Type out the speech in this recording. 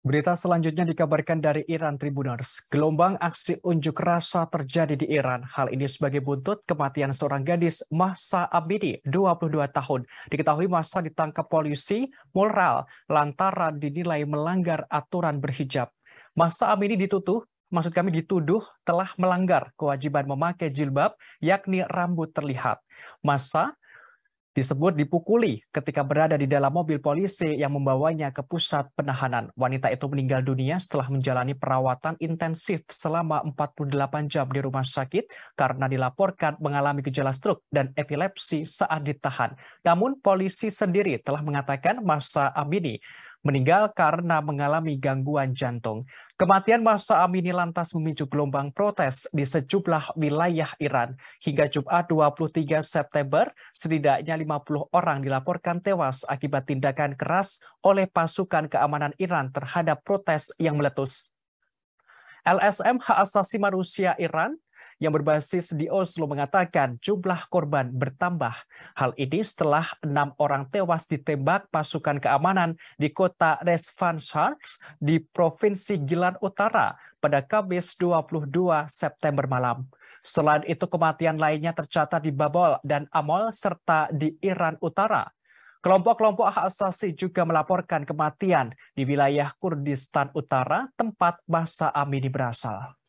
Berita selanjutnya dikabarkan dari Iran Tribuners. Gelombang aksi unjuk rasa terjadi di Iran. Hal ini sebagai buntut kematian seorang gadis Mahsa Amini, 22 tahun. Diketahui Mahsa ditangkap polisi moral lantaran dinilai melanggar aturan berhijab. Mahsa Amini dituduh telah melanggar kewajiban memakai jilbab, yakni rambut terlihat. Mahsa disebut dipukuli ketika berada di dalam mobil polisi yang membawanya ke pusat penahanan. Wanita itu meninggal dunia setelah menjalani perawatan intensif selama 48 jam di rumah sakit karena dilaporkan mengalami gejala stroke dan epilepsi saat ditahan. Namun polisi sendiri telah mengatakan Mahsa Amini meninggal karena mengalami gangguan jantung. Kematian Mahsa Amini lantas memicu gelombang protes di sejumlah wilayah Iran. Hingga Jumat 23 September, setidaknya 50 orang dilaporkan tewas akibat tindakan keras oleh pasukan keamanan Iran terhadap protes yang meletus. LSM Hak Asasi Manusia Iran yang berbasis di Oslo mengatakan jumlah korban bertambah. Hal ini setelah 6 orang tewas ditembak pasukan keamanan di kota Resvansar di Provinsi Gilan Utara pada Kamis 22 September malam. Selain itu, kematian lainnya tercatat di Babol dan Amol serta di Iran Utara. Kelompok-kelompok hak asasi juga melaporkan kematian di wilayah Kurdistan Utara, tempat Mahsa Amini berasal.